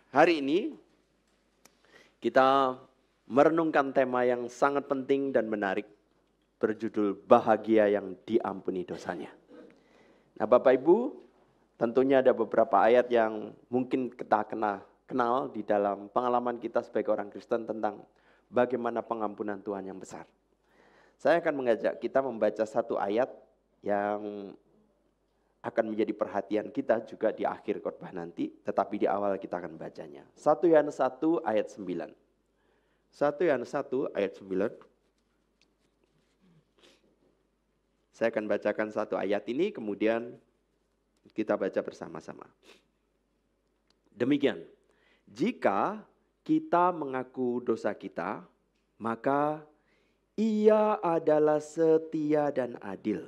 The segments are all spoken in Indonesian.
Hari ini kita merenungkan tema yang sangat penting dan menarik berjudul bahagia yang diampuni dosanya. Nah, Bapak Ibu, tentunya ada beberapa ayat yang mungkin kita kenal di dalam pengalaman kita sebagai orang Kristen tentang bagaimana pengampunan Tuhan yang besar. Saya akan mengajak kita membaca satu ayat yang akan menjadi perhatian kita juga di akhir khotbah nanti, tetapi di awal kita akan bacanya. 1 Yohanes 1 ayat 9. 1 Yohanes 1 ayat 9. Saya akan bacakan satu ayat ini, kemudian kita baca bersama-sama. Demikian, jika kita mengaku dosa kita, maka Ia adalah setia dan adil,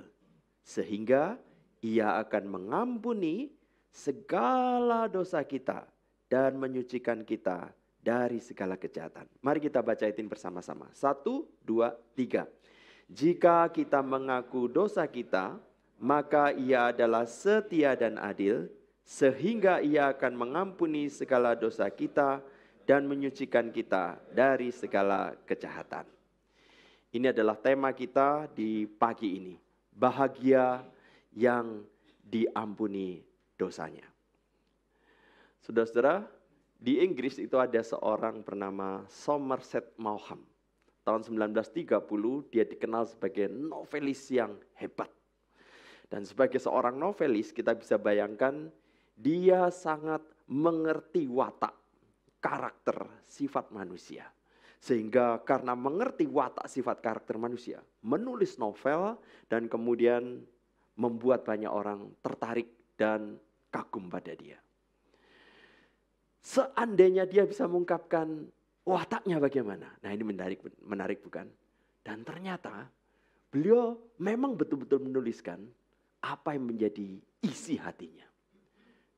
sehingga Ia akan mengampuni segala dosa kita dan menyucikan kita dari segala kejahatan. Mari kita baca itu bersama-sama. 1, 2, 3. Jika kita mengaku dosa kita, maka Ia adalah setia dan adil, sehingga Ia akan mengampuni segala dosa kita dan menyucikan kita dari segala kejahatan. Ini adalah tema kita di pagi ini. Bahagia yang diampuni dosanya. Saudara-saudara, di Inggris itu ada seorang bernama Somerset Maugham. Tahun 1930 dia dikenal sebagai novelis yang hebat. Dan sebagai seorang novelis kita bisa bayangkan dia sangat mengerti watak, karakter, sifat manusia. Sehingga karena mengerti watak sifat karakter manusia, menulis novel dan kemudian membuat banyak orang tertarik dan kagum pada dia. Seandainya dia bisa mengungkapkan wataknya bagaimana. Nah, ini menarik bukan? Dan ternyata beliau memang betul-betul menuliskan apa yang menjadi isi hatinya.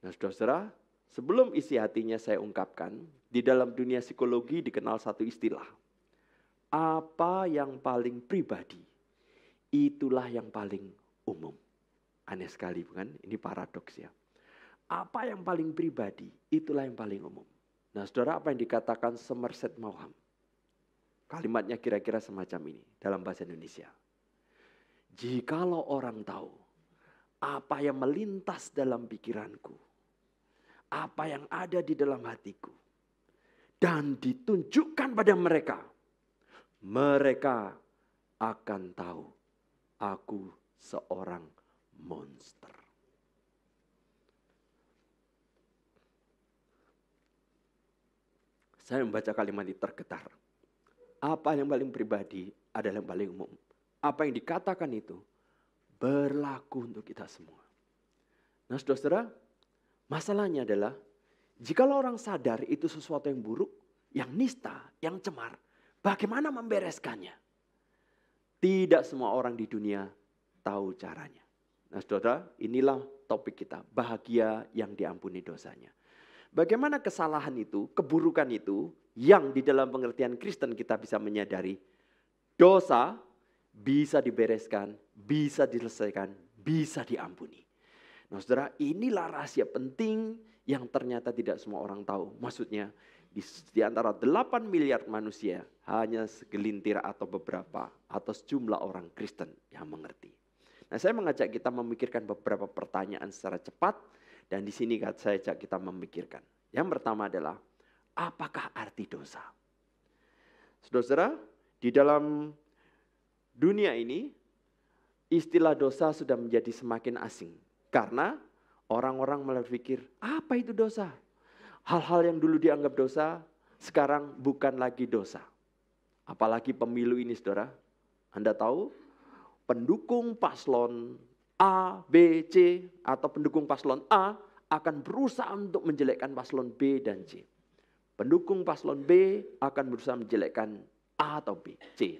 Nah, saudara-saudara, sebelum isi hatinya saya ungkapkan, di dalam dunia psikologi dikenal satu istilah. Apa yang paling pribadi, itulah yang paling umum. Aneh sekali bukan? Ini paradoks ya. Apa yang paling pribadi, itulah yang paling umum. Nah, saudara, apa yang dikatakan Somerset Maugham? Kalimatnya kira-kira semacam ini dalam bahasa Indonesia. Jikalau orang tahu apa yang melintas dalam pikiranku, apa yang ada di dalam hatiku, dan ditunjukkan pada mereka, mereka akan tahu aku seorang monster. Saya membaca kalimat ini tergetar. Apa yang paling pribadi adalah yang paling umum. Apa yang dikatakan itu berlaku untuk kita semua. Nah, saudara-saudara, masalahnya adalah jikalau orang sadar itu sesuatu yang buruk, yang nista, yang cemar, bagaimana membereskannya? Tidak semua orang di dunia tahu caranya. Nah, saudara, inilah topik kita, bahagia yang diampuni dosanya. Bagaimana kesalahan itu, keburukan itu, yang di dalam pengertian Kristen kita bisa menyadari, dosa bisa dibereskan, bisa diselesaikan, bisa diampuni. Nah, saudara, inilah rahasia penting yang ternyata tidak semua orang tahu. Maksudnya, di antara 8 miliar manusia, hanya segelintir atau beberapa, atau sejumlah orang Kristen yang mengerti. Nah, saya mengajak kita memikirkan beberapa pertanyaan secara cepat, dan di sini saya ajak kita memikirkan. Yang pertama adalah, apakah arti dosa? Saudara-saudara, di dalam dunia ini, istilah dosa sudah menjadi semakin asing. Karena orang-orang mulai berpikir, apa itu dosa? Hal-hal yang dulu dianggap dosa, sekarang bukan lagi dosa. Apalagi pemilu ini, saudara. Anda tahu, pendukung paslon A, B, C, atau pendukung paslon A akan berusaha untuk menjelekkan paslon B dan C. Pendukung paslon B akan berusaha menjelekkan A atau B, C.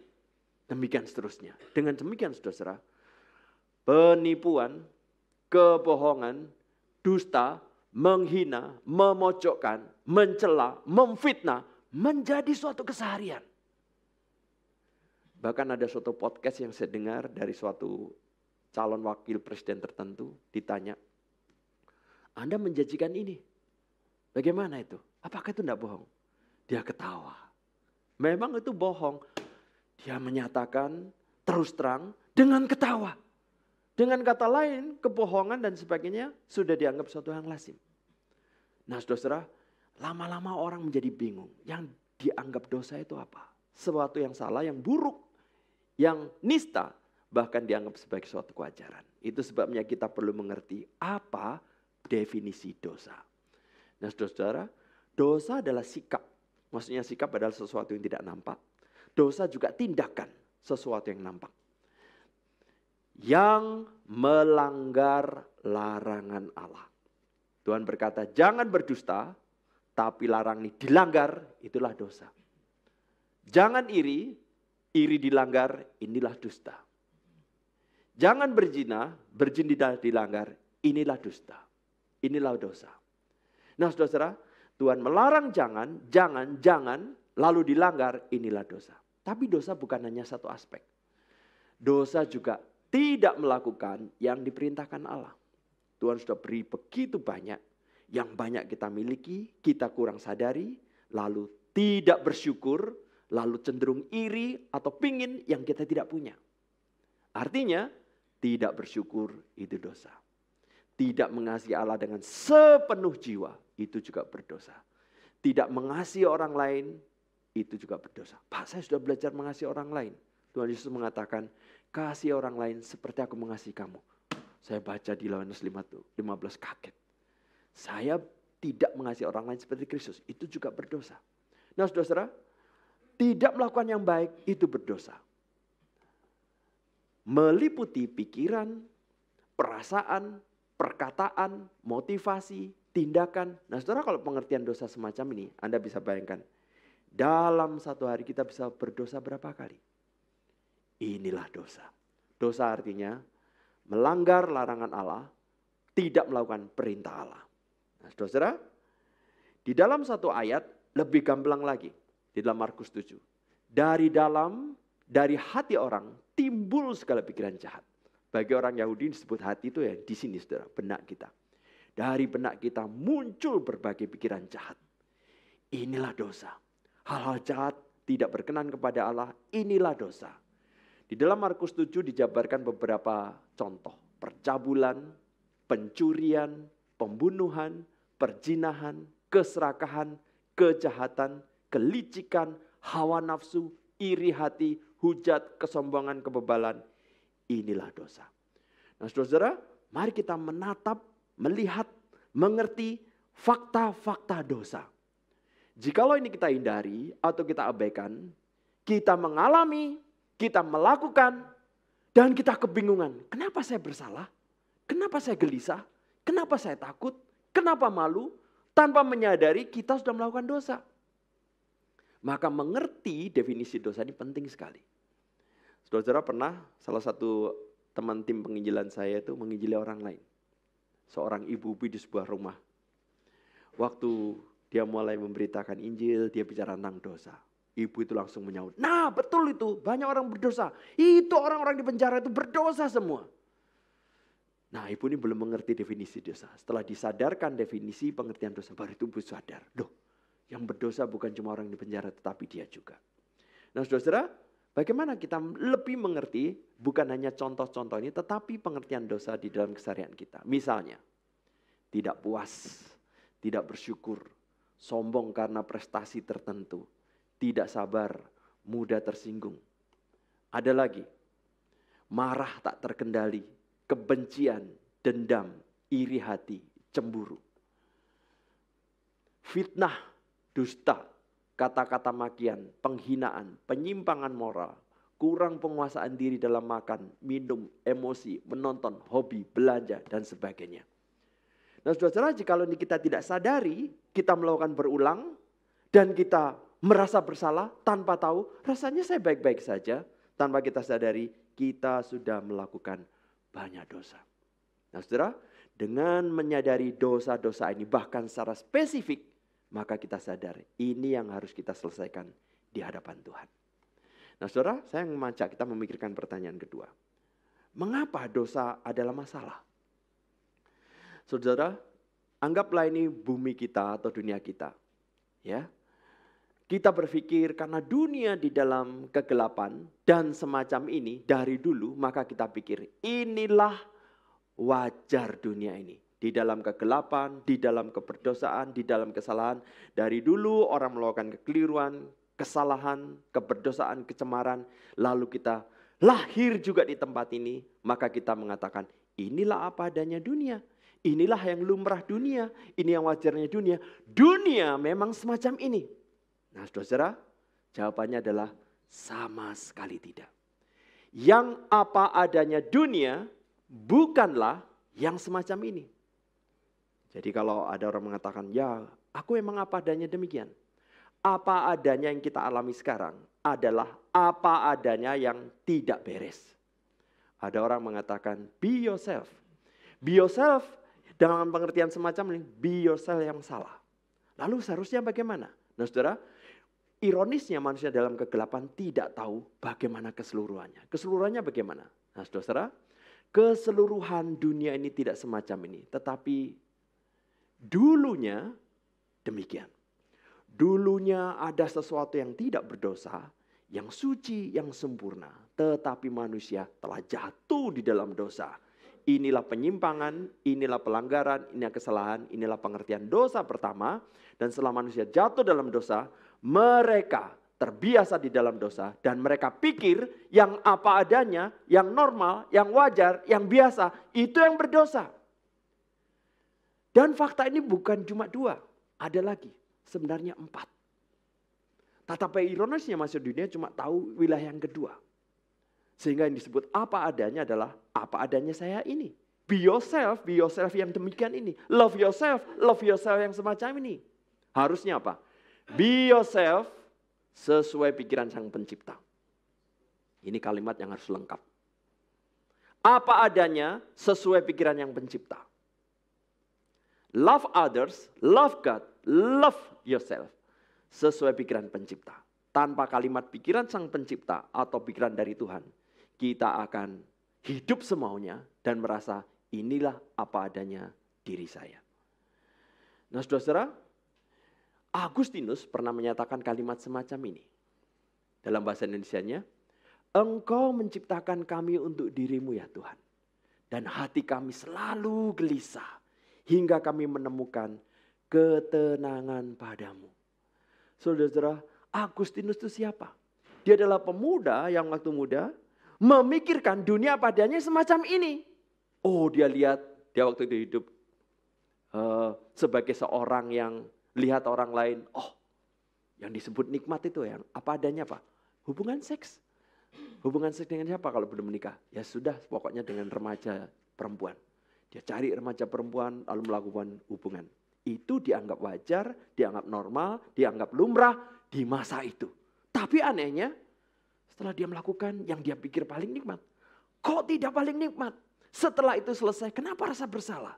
Demikian seterusnya. Dengan demikian, saudara, penipuan, kebohongan, dusta, menghina, memojokkan, mencela, memfitnah menjadi suatu keseharian. Bahkan ada suatu podcast yang saya dengar dari suatu calon wakil presiden tertentu ditanya, Anda menjanjikan ini, bagaimana itu? Apakah itu tidak bohong? Dia ketawa. Memang itu bohong. Dia menyatakan terus terang dengan ketawa. Dengan kata lain, kebohongan dan sebagainya sudah dianggap suatu yang lazim. Nah, saudara, lama-lama orang menjadi bingung. Yang dianggap dosa itu apa? Sesuatu yang salah, yang buruk, yang nista, bahkan dianggap sebagai suatu kewajaran. Itu sebabnya kita perlu mengerti apa definisi dosa. Nah, saudara, dosa adalah sikap. Maksudnya sikap adalah sesuatu yang tidak nampak. Dosa juga tindakan, sesuatu yang nampak. Yang melanggar larangan Allah. Tuhan berkata, jangan berdusta, tapi larang ini dilanggar, itulah dosa. Jangan iri dilanggar, inilah dusta. Jangan berzina dilanggar, inilah dusta. Inilah dosa. Nah, saudara, Tuhan melarang jangan, lalu dilanggar, inilah dosa. Tapi dosa bukan hanya satu aspek. Dosa juga tidak melakukan yang diperintahkan Allah. Tuhan sudah beri begitu banyak, yang banyak kita miliki, kita kurang sadari, lalu tidak bersyukur, lalu cenderung iri atau pingin yang kita tidak punya. Artinya, tidak bersyukur itu dosa. Tidak mengasihi Allah dengan sepenuh jiwa, itu juga berdosa. Tidak mengasihi orang lain, itu juga berdosa. Pak, saya sudah belajar mengasihi orang lain. Tuhan Yesus mengatakan, kasih orang lain seperti aku mengasihi kamu. Saya baca di Yohanes 15 kaget. Saya tidak mengasihi orang lain seperti Kristus, itu juga berdosa. Nah, saudara, tidak melakukan yang baik, itu berdosa. Meliputi pikiran, perasaan, perkataan, motivasi, tindakan. Nah, saudara, kalau pengertian dosa semacam ini, Anda bisa bayangkan. Dalam satu hari kita bisa berdosa berapa kali? Inilah dosa. Dosa artinya melanggar larangan Allah, tidak melakukan perintah Allah. Nah, saudara, di dalam satu ayat lebih gamblang lagi. Di dalam Markus 7. Dari hati orang timbul segala pikiran jahat. Bagi orang Yahudi disebut hati itu ya di sini, saudara, benak kita. Dari benak kita muncul berbagai pikiran jahat. Inilah dosa. Hal-hal jahat tidak berkenan kepada Allah, inilah dosa. Di dalam Markus 7 dijabarkan beberapa contoh. Percabulan, pencurian, pembunuhan, perzinahan, keserakahan, kejahatan, kelicikan, hawa nafsu, iri hati, hujat, kesombongan, kebebalan. Inilah dosa. Nah, saudara, mari kita menatap, melihat, mengerti fakta-fakta dosa. Jikalau ini kita hindari atau kita abaikan, kita mengalami, kita melakukan, dan kita kebingungan. Kenapa saya bersalah? Kenapa saya gelisah? Kenapa saya takut? Kenapa malu? Tanpa menyadari kita sudah melakukan dosa. Maka mengerti definisi dosa ini penting sekali. Saudara pernah salah satu teman tim penginjilan saya itu menginjili orang lain. Seorang ibu-ibu di sebuah rumah. Waktu dia mulai memberitakan Injil, dia bicara tentang dosa. Ibu itu langsung menyaut, nah betul itu, banyak orang berdosa. Itu orang-orang di penjara itu berdosa semua. Nah, ibu ini belum mengerti definisi dosa. Setelah disadarkan definisi pengertian dosa, baru itu ibu sadar. Loh, yang berdosa bukan cuma orang di penjara, tetapi dia juga. Nah, saudara, bagaimana kita lebih mengerti bukan hanya contoh-contoh ini, tetapi pengertian dosa di dalam keseharian kita. Misalnya, tidak puas, tidak bersyukur, sombong karena prestasi tertentu, tidak sabar, mudah tersinggung. Ada lagi, marah tak terkendali, kebencian, dendam, iri hati, cemburu. Fitnah, dusta, kata-kata makian, penghinaan, penyimpangan moral, kurang penguasaan diri dalam makan, minum, emosi, menonton, hobi, belanja, dan sebagainya. Nah, saudara, jika ini kita tidak sadari, kita melakukan berulang, dan kita merasa bersalah tanpa tahu, rasanya saya baik-baik saja. Tanpa kita sadari, kita sudah melakukan banyak dosa. Nah, saudara, dengan menyadari dosa-dosa ini bahkan secara spesifik, maka kita sadar ini yang harus kita selesaikan di hadapan Tuhan. Nah, saudara, saya mengajak kita memikirkan pertanyaan kedua. Mengapa dosa adalah masalah? Saudara, anggaplah ini bumi kita atau dunia kita. Ya. Kita berpikir karena dunia di dalam kegelapan dan semacam ini dari dulu, maka kita pikir inilah wajar dunia ini. Di dalam kegelapan, di dalam keberdosaan, di dalam kesalahan. Dari dulu orang melakukan kekeliruan, kesalahan, keberdosaan, kecemaran. Lalu kita lahir juga di tempat ini. Maka kita mengatakan inilah apa adanya dunia. Inilah yang lumrah dunia. Ini yang wajarnya dunia. Dunia memang semacam ini. Nah saudara, jawabannya adalah sama sekali tidak. Yang apa adanya dunia bukanlah yang semacam ini. Jadi kalau ada orang mengatakan, ya aku emang apa adanya demikian. Apa adanya yang kita alami sekarang adalah apa adanya yang tidak beres. Ada orang mengatakan, be yourself. Be yourself dengan pengertian semacam ini, be yourself yang salah. Lalu seharusnya bagaimana? Nah saudara, ironisnya manusia dalam kegelapan tidak tahu bagaimana keseluruhannya. Keseluruhannya bagaimana? Nah saudara, keseluruhan dunia ini tidak semacam ini. Tetapi dulunya demikian. Dulunya ada sesuatu yang tidak berdosa, yang suci, yang sempurna. Tetapi manusia telah jatuh di dalam dosa. Inilah penyimpangan, inilah pelanggaran, inilah kesalahan, inilah pengertian dosa pertama. Dan setelah manusia jatuh dalam dosa, mereka terbiasa di dalam dosa. Dan mereka pikir yang apa adanya, yang normal, yang wajar, yang biasa, itu yang berdosa. Dan fakta ini bukan cuma 2, ada lagi. Sebenarnya 4. Tetapi ironisnya manusia dunia cuma tahu wilayah yang kedua. Sehingga yang disebut apa adanya adalah apa adanya saya ini. Be yourself yang demikian ini. Love yourself yang semacam ini. Harusnya apa? Be yourself sesuai pikiran sang pencipta. Ini kalimat yang harus lengkap. Apa adanya sesuai pikiran yang pencipta. Love others, love God, love yourself. Sesuai pikiran pencipta. Tanpa kalimat pikiran sang pencipta atau pikiran dari Tuhan, kita akan hidup semaunya dan merasa inilah apa adanya diri saya. Nah saudara, Agustinus pernah menyatakan kalimat semacam ini. Dalam bahasa Indonesianya, Engkau menciptakan kami untuk dirimu ya Tuhan. Dan hati kami selalu gelisah. Hingga kami menemukan ketenangan padamu. Saudara, Agustinus itu siapa? Dia adalah pemuda yang waktu muda memikirkan dunia padanya semacam ini. Oh dia lihat, dia waktu itu hidup sebagai seorang yang lihat orang lain. Oh yang disebut nikmat itu yang apa adanya Pak? Hubungan seks. Hubungan seks dengan siapa kalau belum menikah? Ya sudah pokoknya dengan remaja perempuan. Dia cari remaja perempuan lalu melakukan hubungan. Itu dianggap wajar, dianggap normal, dianggap lumrah di masa itu. Tapi anehnya setelah dia melakukan yang dia pikir paling nikmat. Kok tidak paling nikmat? Setelah itu selesai, kenapa rasa bersalah?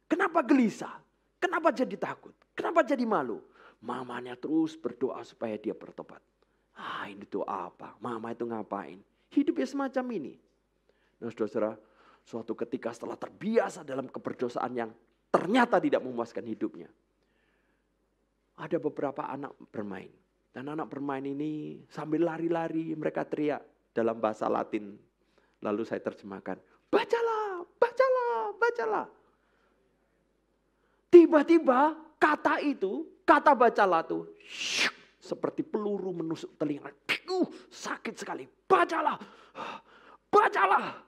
Kenapa gelisah? Kenapa jadi takut? Kenapa jadi malu? Mamanya terus berdoa supaya dia bertobat. Ini tuh apa? Mama itu ngapain? Hidupnya semacam ini. Nah saudara, suatu ketika setelah terbiasa dalam keberdosaan yang ternyata tidak memuaskan hidupnya. Ada beberapa anak bermain. Dan anak bermain ini sambil lari-lari mereka teriak dalam bahasa Latin. Lalu saya terjemahkan, bacalah, bacalah, bacalah. Tiba-tiba kata itu, kata bacalah itu seperti peluru menusuk telinga. Sakit sekali, bacalah, bacalah.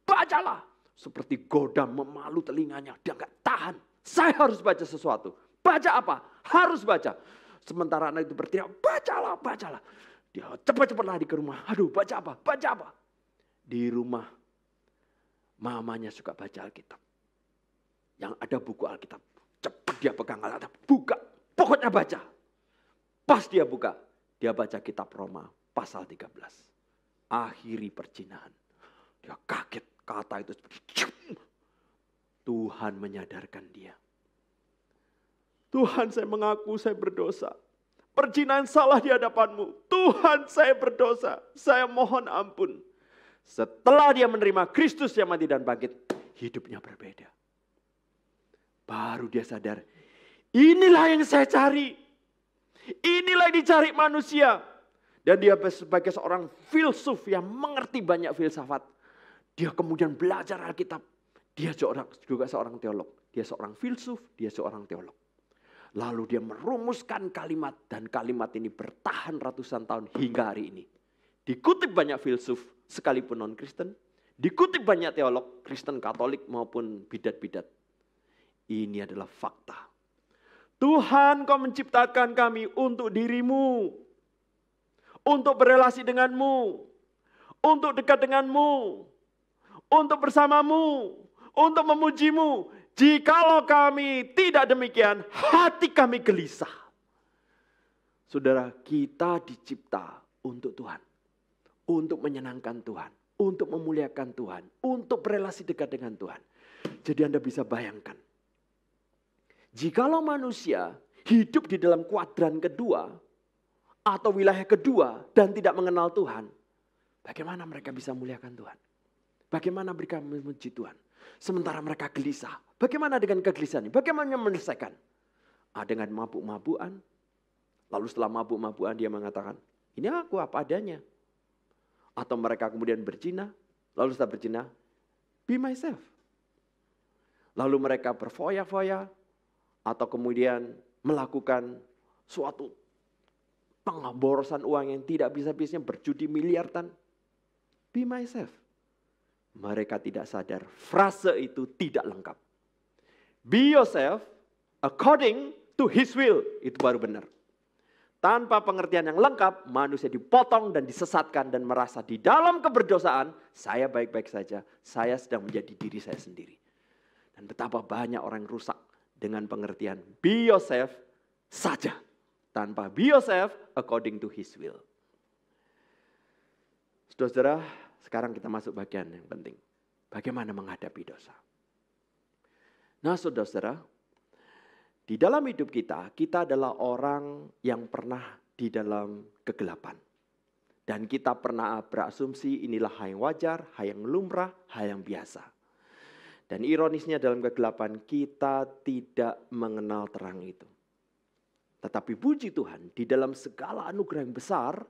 Bacalah. Seperti godam memalu telinganya. Dia enggak tahan. Saya harus baca sesuatu. Baca apa? Harus baca. Sementara anak itu berteriak, bacalah, bacalah. Dia cepat-cepat lari ke rumah. Aduh, baca apa? Baca apa? Di rumah, mamanya suka baca Alkitab. Yang ada buku Alkitab. Cepat dia pegang Alkitab. Buka. Pokoknya baca. Pas dia buka. Dia baca kitab Roma pasal 13. Akhiri perjinahan. Dia kaget. Kata itu seperti Tuhan menyadarkan dia. Tuhan saya mengaku saya berdosa. Perzinahan salah di hadapanmu. Tuhan saya berdosa. Saya mohon ampun. Setelah dia menerima Kristus yang mati dan bangkit. Hidupnya berbeda. Baru dia sadar. Inilah yang saya cari. Inilah yang dicari manusia. Dan dia sebagai seorang filsuf yang mengerti banyak filsafat. Dia kemudian belajar Alkitab. Dia juga seorang teolog. Dia seorang filsuf, dia seorang teolog. Lalu dia merumuskan kalimat. Dan kalimat ini bertahan ratusan tahun hingga hari ini. Dikutip banyak filsuf sekalipun non-Kristen. Dikutip banyak teolog, Kristen, Katolik maupun bidat-bidat. Ini adalah fakta. Tuhan, kau menciptakan kami untuk dirimu. Untuk berelasi denganmu. Untuk dekat denganmu. Untuk bersamamu. Untuk memujimu. Jikalau kami tidak demikian, hati kami gelisah. Saudara, kita dicipta untuk Tuhan. Untuk menyenangkan Tuhan. Untuk memuliakan Tuhan. Untuk berelasi dekat dengan Tuhan. Jadi Anda bisa bayangkan. Jikalau manusia hidup di dalam kuadran kedua. Atau wilayah kedua dan tidak mengenal Tuhan. Bagaimana mereka bisa muliakan Tuhan? Bagaimana mereka memuji Tuhan? Sementara mereka gelisah. Bagaimana dengan kegelisahan ini? Bagaimana menyelesaikan? Dengan mabuk-mabukan. Lalu setelah mabuk-mabukan dia mengatakan, ini aku apa adanya. Atau mereka kemudian berzina. Lalu setelah berzina, be myself. Lalu mereka berfoya-foya. Atau kemudian melakukan suatu pengemborosan uang yang tidak bisa-bisanya, berjudi miliaran. Be myself. Mereka tidak sadar frase itu tidak lengkap. Be yourself according to his will. Itu baru benar. Tanpa pengertian yang lengkap, manusia dipotong dan disesatkan dan merasa di dalam keberdosaan, saya baik-baik saja, saya sedang menjadi diri saya sendiri. Dan betapa banyak orang rusak dengan pengertian be yourself saja. Tanpa be yourself according to his will. Saudara-saudara, sekarang kita masuk bagian yang penting. Bagaimana menghadapi dosa. Nah saudara-saudara, di dalam hidup kita adalah orang yang pernah di dalam kegelapan. Dan kita pernah berasumsi inilah hal yang wajar, hal yang lumrah, hal yang biasa. Dan ironisnya dalam kegelapan kita tidak mengenal terang itu. Tetapi puji Tuhan, di dalam segala anugerah yang besar,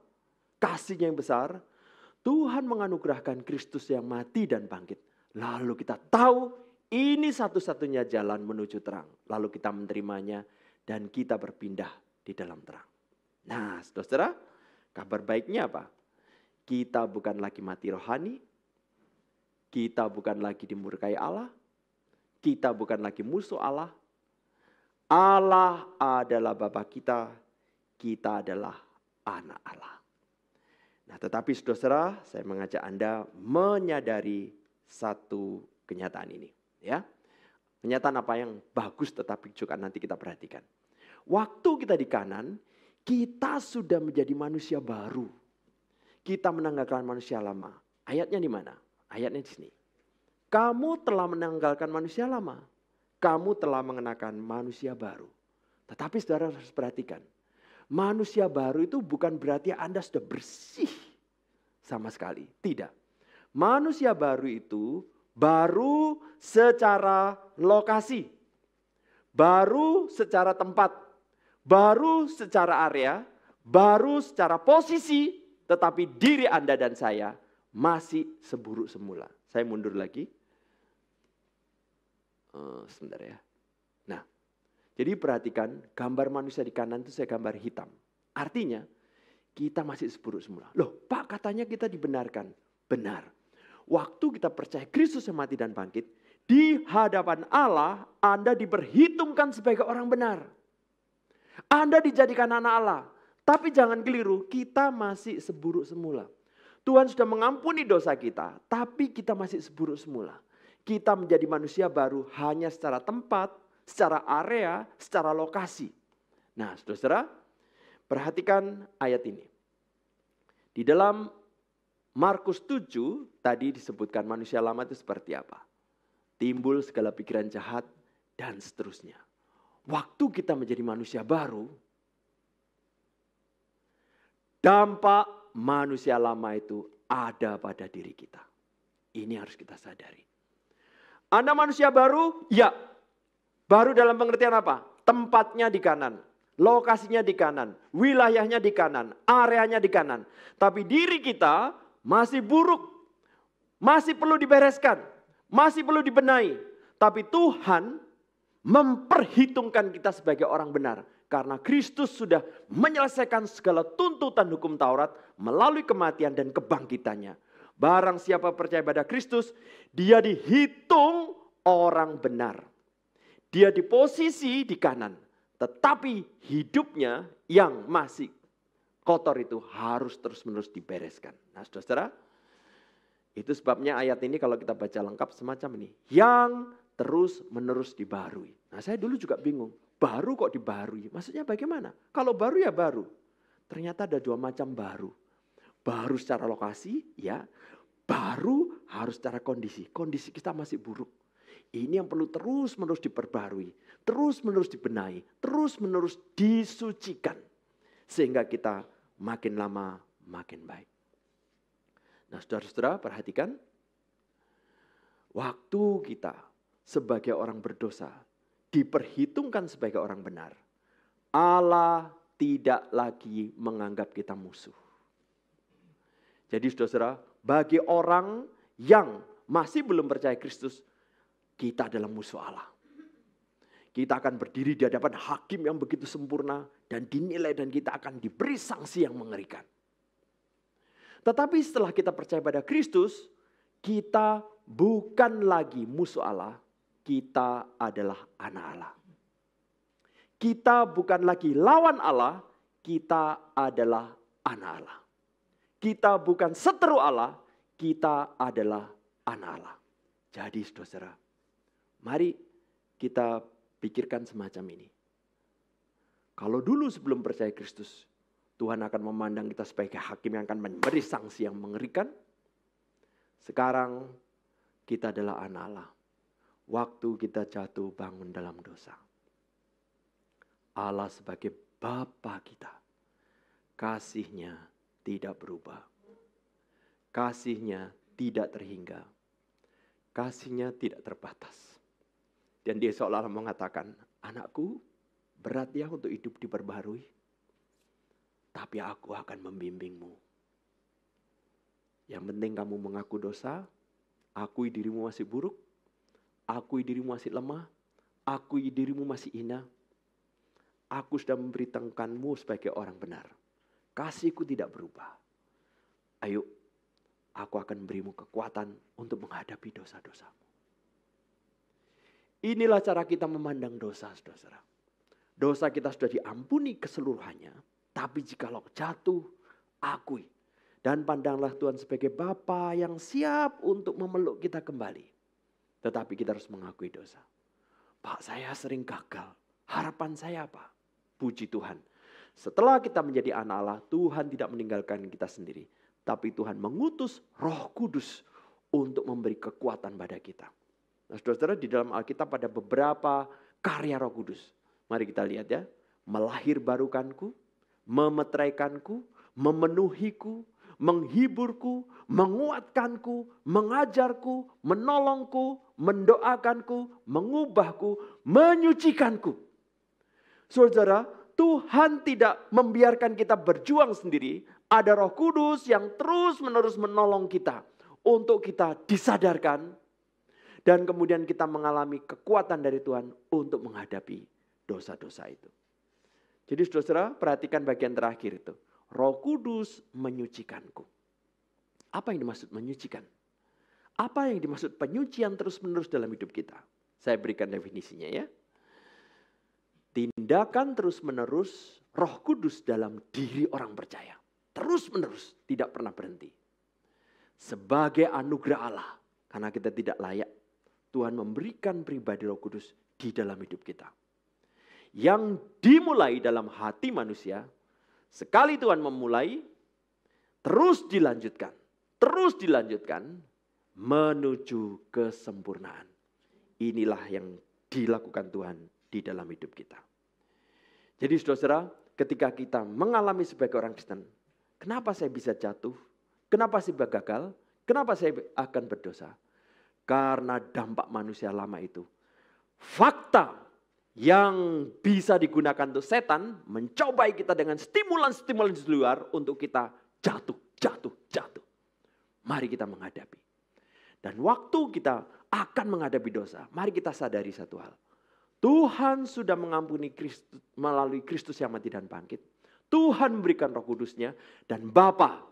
kasihnya yang besar, Tuhan menganugerahkan Kristus yang mati dan bangkit. Lalu kita tahu ini satu-satunya jalan menuju terang. Lalu kita menerimanya dan kita berpindah di dalam terang. Nah, saudara, kabar baiknya apa? Kita bukan lagi mati rohani, kita bukan lagi dimurkai Allah, kita bukan lagi musuh Allah. Allah adalah Bapa kita, kita adalah anak Allah. Nah, tetapi saudara, saya mengajak Anda menyadari satu kenyataan ini. Ya, kenyataan apa yang bagus tetapi juga nanti kita perhatikan. Waktu kita di kanan, kita sudah menjadi manusia baru. Kita menanggalkan manusia lama. Ayatnya di mana? Ayatnya di sini. Kamu telah menanggalkan manusia lama. Kamu telah mengenakan manusia baru. Tetapi saudara harus perhatikan. Manusia baru itu bukan berarti Anda sudah bersih sama sekali. Tidak. Manusia baru itu baru secara lokasi. Baru secara tempat. Baru secara area. Baru secara posisi. Tetapi diri Anda dan saya masih seburuk semula. Saya mundur lagi. Sebentar ya. Nah, jadi perhatikan gambar manusia di kanan itu saya gambar hitam. Artinya kita masih seburuk semula. Loh Pak, katanya kita dibenarkan. Benar. Waktu kita percaya Kristus yang mati dan bangkit, di hadapan Allah Anda diperhitungkan sebagai orang benar. Anda dijadikan anak Allah. Tapi jangan keliru, kita masih seburuk semula. Tuhan sudah mengampuni dosa kita, tapi kita masih seburuk semula. Kita menjadi manusia baru hanya secara tempat, secara area, secara lokasi. Nah, saudara, perhatikan ayat ini. Di dalam Markus 7 tadi disebutkan manusia lama itu seperti apa. Timbul segala pikiran jahat dan seterusnya. Waktu kita menjadi manusia baru, dampak manusia lama itu ada pada diri kita. Ini harus kita sadari. Anda manusia baru? Ya. Baru dalam pengertian apa? Tempatnya di kanan. lokasinya di kanan, wilayahnya di kanan, areanya di kanan. Tapi diri kita masih buruk, masih perlu dibereskan, masih perlu dibenahi. Tapi Tuhan memperhitungkan kita sebagai orang benar. Karena Kristus sudah menyelesaikan segala tuntutan hukum Taurat melalui kematian dan kebangkitannya. Barang siapa percaya pada Kristus, dia dihitung orang benar. Dia di posisi di kanan. Tetapi hidupnya yang masih kotor itu harus terus-menerus dibereskan. Nah, saudara, itu sebabnya ayat ini kalau kita baca lengkap semacam ini. Yang terus-menerus dibarui. Nah, saya dulu juga bingung. Baru kok dibarui? Maksudnya bagaimana? Kalau baru ya baru. Ternyata ada dua macam baru. Baru secara lokasi, ya. Baru harus secara kondisi. Kondisi kita masih buruk. Ini yang perlu terus-menerus diperbarui. Terus-menerus dibenahi. Terus-menerus disucikan. Sehingga kita makin lama makin baik. Nah, saudara-saudara perhatikan. Waktu kita sebagai orang berdosa diperhitungkan sebagai orang benar. Allah tidak lagi menganggap kita musuh. Jadi saudara, bagi orang yang masih belum percaya Kristus, kita adalah musuh Allah. Kita akan berdiri di hadapan hakim yang begitu sempurna dan dinilai dan kita akan diberi sanksi yang mengerikan. Tetapi setelah kita percaya pada Kristus, kita bukan lagi musuh Allah. Kita adalah anak Allah. Kita bukan lagi lawan Allah, kita adalah anak Allah. Kita bukan seteru Allah, kita adalah anak Allah. Jadi saudara, mari kita pikirkan semacam ini. Kalau dulu sebelum percaya Kristus, Tuhan akan memandang kita sebagai hakim yang akan memberi sanksi yang mengerikan. Sekarang kita adalah anak Allah. Waktu kita jatuh bangun dalam dosa. Allah sebagai Bapa kita. Kasih-Nya tidak berubah. Kasih-Nya tidak terhingga. Kasih-Nya tidak terbatas. Dan Dia seolah-olah mengatakan, anakku berat ya untuk hidup diperbarui. Tapi aku akan membimbingmu. Yang penting kamu mengaku dosa, akui dirimu masih buruk, akui dirimu masih lemah, akui dirimu masih hina. Aku sudah memberitahukanmu sebagai orang benar. Kasihku tidak berubah. Ayo, aku akan berimu kekuatan untuk menghadapi dosa-dosamu. Inilah cara kita memandang dosa, saudara. Dosa kita sudah diampuni keseluruhannya. Tapi jikalau jatuh, akui. Dan pandanglah Tuhan sebagai Bapa yang siap untuk memeluk kita kembali. Tetapi kita harus mengakui dosa. Pak, saya sering gagal. Harapan saya apa? Puji Tuhan. Setelah kita menjadi anak Allah, Tuhan tidak meninggalkan kita sendiri. Tapi Tuhan mengutus Roh Kudus untuk memberi kekuatan pada kita. Nah, saudara-saudara, di dalam Alkitab ada beberapa karya Roh Kudus. Mari kita lihat ya. Melahirbarukanku, memeteraikanku, memenuhiku, menghiburku, menguatkanku, mengajarku, menolongku, mendoakanku, mengubahku, menyucikanku. Saudara, Tuhan tidak membiarkan kita berjuang sendiri. Ada Roh Kudus yang terus-menerus menolong kita untuk kita disadarkan dan kemudian kita mengalami kekuatan dari Tuhan untuk menghadapi dosa-dosa itu. Jadi saudara, perhatikan bagian terakhir itu. Roh Kudus menyucikanku. Apa yang dimaksud menyucikan? Apa yang dimaksud penyucian terus-menerus dalam hidup kita? Saya berikan definisinya ya. Tindakan terus-menerus Roh Kudus dalam diri orang percaya. Terus-menerus, tidak pernah berhenti. Sebagai anugerah Allah, karena kita tidak layak, Tuhan memberikan pribadi Roh Kudus di dalam hidup kita. Yang dimulai dalam hati manusia, sekali Tuhan memulai, terus dilanjutkan menuju kesempurnaan. Inilah yang dilakukan Tuhan di dalam hidup kita. Jadi saudara, ketika kita mengalami sebagai orang Kristen, kenapa saya bisa jatuh? Kenapa saya gagal? Kenapa saya akan berdosa? Karena dampak manusia lama itu. Fakta yang bisa digunakan untuk setan mencobai kita dengan stimulan-stimulan di luar untuk kita jatuh. Mari kita menghadapi. Dan waktu kita akan menghadapi dosa, mari kita sadari satu hal. Tuhan sudah mengampuni Kristus melalui Kristus yang mati dan bangkit. Tuhan memberikan Roh Kudus-Nya dan Bapa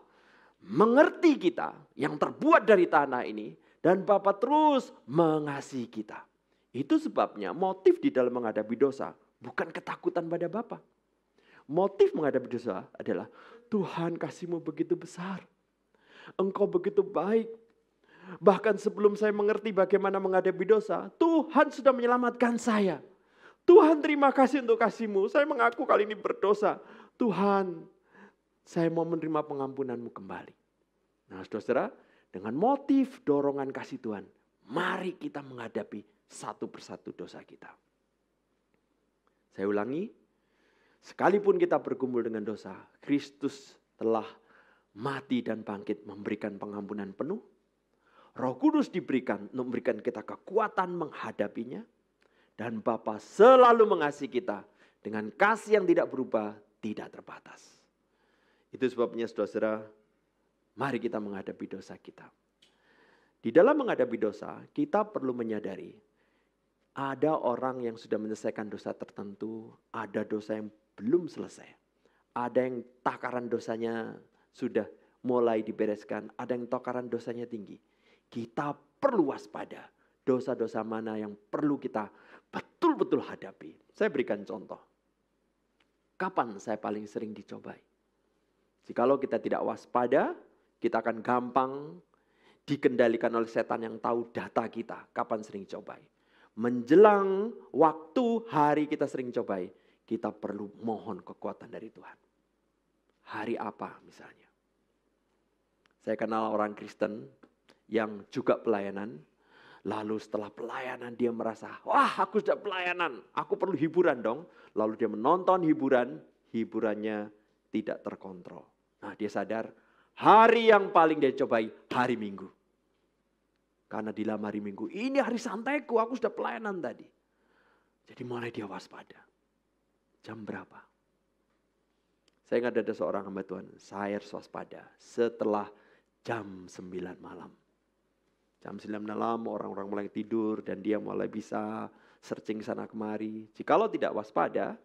mengerti kita yang terbuat dari tanah ini dan Bapa terus mengasihi kita. Itu sebabnya motif di dalam menghadapi dosa bukan ketakutan pada Bapa. Motif menghadapi dosa adalah Tuhan, kasih-Mu begitu besar. Engkau begitu baik. Bahkan sebelum saya mengerti bagaimana menghadapi dosa, Tuhan sudah menyelamatkan saya. Tuhan, terima kasih untuk kasih-Mu. Saya mengaku kali ini berdosa. Tuhan, saya mau menerima pengampunan-Mu kembali. Nah, saudara, dengan motif dorongan kasih Tuhan, mari kita menghadapi satu persatu dosa kita. Saya ulangi, sekalipun kita bergumul dengan dosa, Kristus telah mati dan bangkit memberikan pengampunan penuh. Roh Kudus diberikan untuk memberikan kita kekuatan menghadapinya. Dan Bapa selalu mengasihi kita dengan kasih yang tidak berubah, tidak terbatas. Itu sebabnya saudara, mari kita menghadapi dosa kita. Di dalam menghadapi dosa, kita perlu menyadari ada orang yang sudah menyelesaikan dosa tertentu, ada dosa yang belum selesai. Ada yang takaran dosanya sudah mulai dibereskan, ada yang takaran dosanya tinggi. Kita perlu waspada dosa-dosa mana yang perlu kita betul-betul hadapi. Saya berikan contoh. Kapan saya paling sering dicobai? Jikalau kita tidak waspada, kita akan gampang dikendalikan oleh setan yang tahu data kita. Kapan sering cobai? Menjelang waktu hari kita sering cobai, kita perlu mohon kekuatan dari Tuhan. Hari apa misalnya? Saya kenal orang Kristen yang juga pelayanan. Lalu setelah pelayanan dia merasa, wah aku sudah pelayanan, aku perlu hiburan dong. Lalu dia menonton hiburan, hiburannya tidak terkontrol. Nah dia sadar, hari yang paling dia cobai hari Minggu. Karena di dalam hari Minggu, ini hari santaiku, aku sudah pelayanan tadi. Jadi mulai dia waspada. Jam berapa? Saya ingat ada seorang hamba Tuhan, saya harus waspada setelah jam 9 malam. Jam 9 malam orang-orang mulai tidur dan dia mulai bisa searching sana kemari. Jikalau tidak waspada,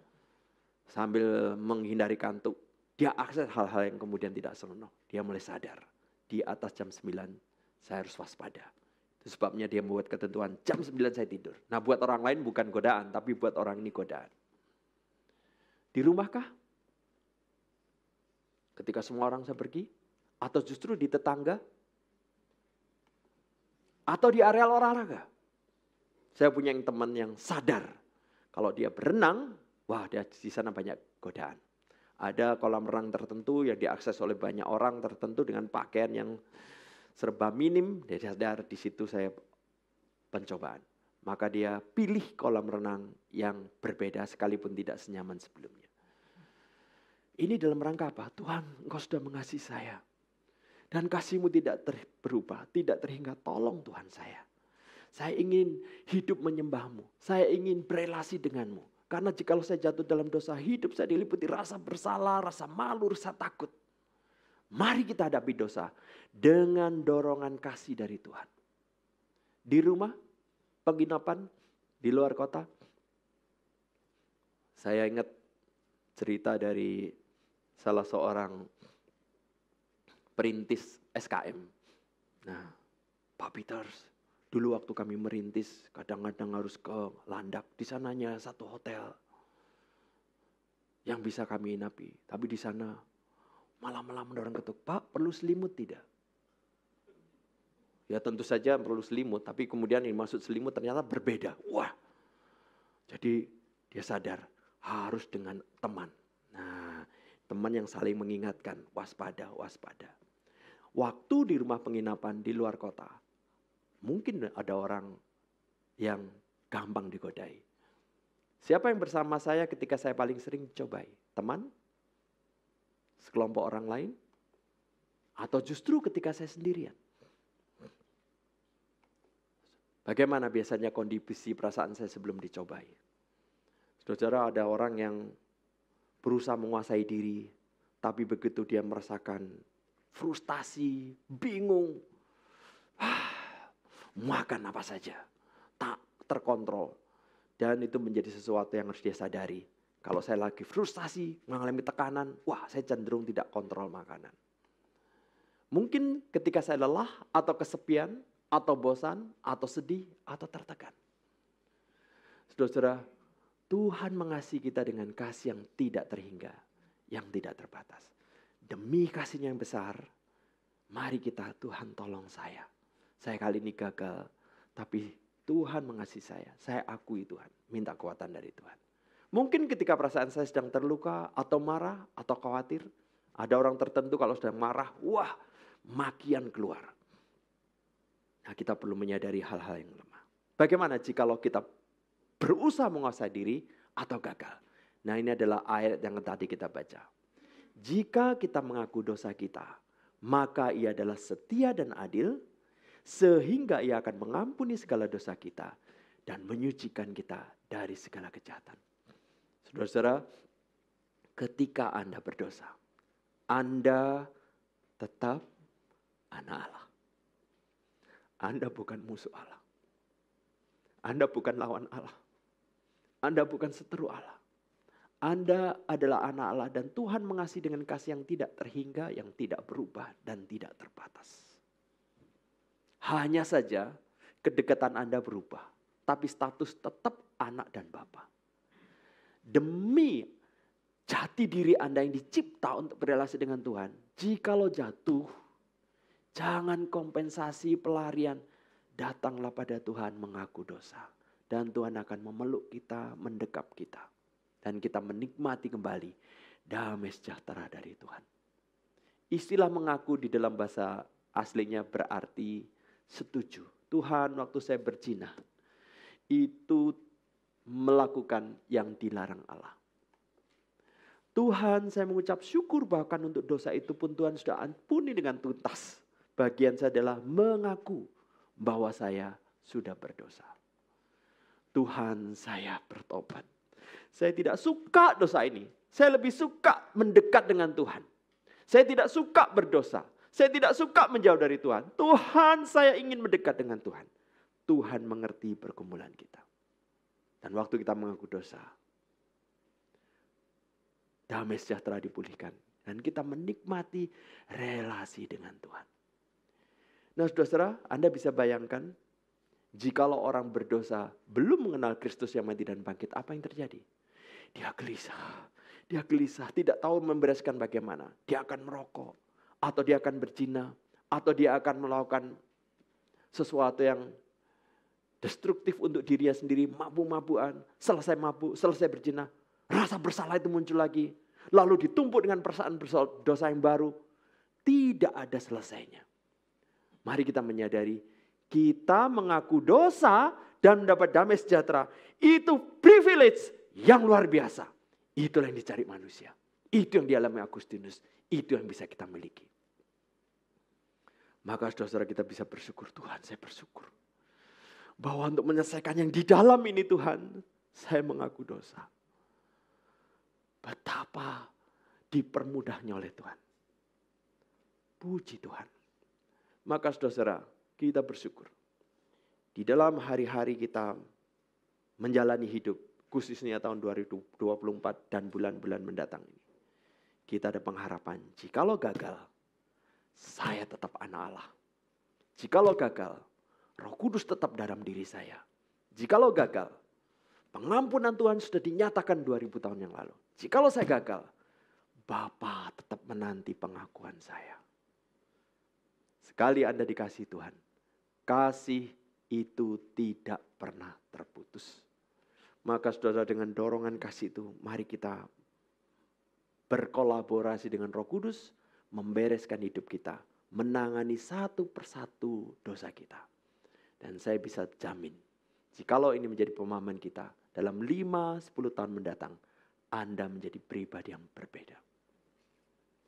sambil menghindari kantuk, dia akses hal-hal yang kemudian tidak senonoh. Dia mulai sadar, di atas jam 9 saya harus waspada. Itu sebabnya dia membuat ketentuan, jam 9 saya tidur. Nah buat orang lain bukan godaan, tapi buat orang ini godaan. Di rumahkah? Ketika semua orang saya pergi? Atau justru di tetangga? Atau di area olahraga? Saya punya teman yang sadar. Kalau dia berenang, wah dia di sana banyak godaan. Ada kolam renang tertentu yang diakses oleh banyak orang tertentu dengan pakaian yang serba minim, dia sadar di situ saya pencobaan. Maka dia pilih kolam renang yang berbeda sekalipun tidak senyaman sebelumnya. Ini dalam rangka apa? Tuhan, Engkau sudah mengasihi saya. Dan kasih-Mu tidak berubah, tidak terhingga. Tolong Tuhan saya. Saya ingin hidup menyembah-Mu. Saya ingin berelasi dengan-Mu. Karena jikalau saya jatuh dalam dosa, hidup saya diliputi rasa bersalah, rasa malu, rasa takut. Mari kita hadapi dosa dengan dorongan kasih dari Tuhan. Di rumah, penginapan, di luar kota. Saya ingat cerita dari salah seorang perintis SKM. Nah, Pak Peters, dulu waktu kami merintis, kadang-kadang harus ke Landak. Di sananya satu hotel yang bisa kami inapi. Tapi di sana malam-malam mendorong ketuk, Pak perlu selimut tidak? Ya tentu saja perlu selimut, tapi kemudian yang maksud selimut ternyata berbeda. Wah, jadi dia sadar harus dengan teman. Nah, teman yang saling mengingatkan, waspada, waspada. Waktu di rumah penginapan di luar kota, mungkin ada orang yang gampang digodai. Siapa yang bersama saya ketika saya paling sering cobai? Teman? Sekelompok orang lain? Atau justru ketika saya sendirian? Bagaimana biasanya kondisi perasaan saya sebelum dicobai? Saudara, ada orang yang berusaha menguasai diri, tapi begitu dia merasakan frustasi, bingung, makan apa saja, tak terkontrol. Dan itu menjadi sesuatu yang harus dia sadari. Kalau saya lagi frustasi, mengalami tekanan, saya cenderung tidak kontrol makanan. Mungkin ketika saya lelah, atau kesepian, atau bosan, atau sedih, atau tertekan. Saudara, Tuhan mengasihi kita dengan kasih yang tidak terhingga, yang tidak terbatas. Demi kasih-Nya yang besar, mari kita, Tuhan tolong saya. Saya kali ini gagal, tapi Tuhan mengasihi saya akui Tuhan, minta kekuatan dari Tuhan. Mungkin ketika perasaan saya sedang terluka, atau marah, atau khawatir, ada orang tertentu kalau sedang marah, makian keluar. Nah, kita perlu menyadari hal-hal yang lemah. Bagaimana jikalau kita berusaha menguasai diri atau gagal? Nah, ini adalah ayat yang tadi kita baca. Jika kita mengaku dosa kita, maka Ia adalah setia dan adil, sehingga Ia akan mengampuni segala dosa kita dan menyucikan kita dari segala kejahatan. Saudara-saudara, ketika Anda berdosa, Anda tetap anak Allah. Anda bukan musuh Allah. Anda bukan lawan Allah. Anda bukan seteru Allah. Anda adalah anak Allah dan Tuhan mengasihi dengan kasih yang tidak terhingga, yang tidak berubah dan tidak terbatas. Hanya saja kedekatan Anda berubah, tapi status tetap anak dan bapa. Demi jati diri Anda yang dicipta untuk berrelasi dengan Tuhan, jikalau jatuh, jangan kompensasi pelarian, datanglah pada Tuhan mengaku dosa. Dan Tuhan akan memeluk kita, mendekap kita. Dan kita menikmati kembali damai sejahtera dari Tuhan. Istilah mengaku di dalam bahasa aslinya berarti setuju. Tuhan, waktu saya berzina, itu melakukan yang dilarang Allah. Tuhan, saya mengucap syukur bahkan untuk dosa itu pun Tuhan sudah ampuni dengan tuntas. Bagian saya adalah mengaku bahwa saya sudah berdosa. Tuhan, saya bertobat. Saya tidak suka dosa ini. Saya lebih suka mendekat dengan Tuhan. Saya tidak suka berdosa. Saya tidak suka menjauh dari Tuhan. Tuhan, saya ingin mendekat dengan Tuhan. Tuhan mengerti pergumulan kita. Dan waktu kita mengaku dosa, damai sejahtera dipulihkan. Dan kita menikmati relasi dengan Tuhan. Nah, saudara, Anda bisa bayangkan, jikalau orang berdosa belum mengenal Kristus yang mati dan bangkit, apa yang terjadi? Dia gelisah, tidak tahu membereskan bagaimana. Dia akan merokok, atau dia akan berzina, atau dia akan melakukan sesuatu yang destruktif untuk dirinya sendiri, mabuk-mabukan, selesai mabuk, selesai berzina, rasa bersalah itu muncul lagi, lalu ditumpuk dengan perasaan dosa yang baru, tidak ada selesainya. Mari kita menyadari, kita mengaku dosa dan mendapat damai sejahtera, itu privilege yang luar biasa. Itulah yang dicari manusia. Itu yang dialami Agustinus. Itu yang bisa kita miliki. Maka saudara-saudara kita bisa bersyukur, Tuhan saya bersyukur. Bahwa untuk menyelesaikan yang di dalam ini Tuhan, saya mengaku dosa. Betapa dipermudahnya oleh Tuhan. Puji Tuhan. Maka saudara-saudara, kita bersyukur. Di dalam hari-hari kita menjalani hidup, khususnya tahun 2024 dan bulan-bulan mendatang ini. Kita ada pengharapan, jikalau gagal, saya tetap anak Allah. Jikalau gagal, Roh Kudus tetap dalam diri saya. Jikalau gagal, pengampunan Tuhan sudah dinyatakan 2000 tahun yang lalu. Jikalau saya gagal, Bapa tetap menanti pengakuan saya. Sekali Anda dikasihi Tuhan, kasih itu tidak pernah terputus. Maka saudara, dengan dorongan kasih itu, mari kita berkolaborasi dengan Roh Kudus, membereskan hidup kita, menangani satu persatu dosa kita. Dan saya bisa jamin, jikalau ini menjadi pemahaman kita, dalam 5-10 tahun mendatang, Anda menjadi pribadi yang berbeda.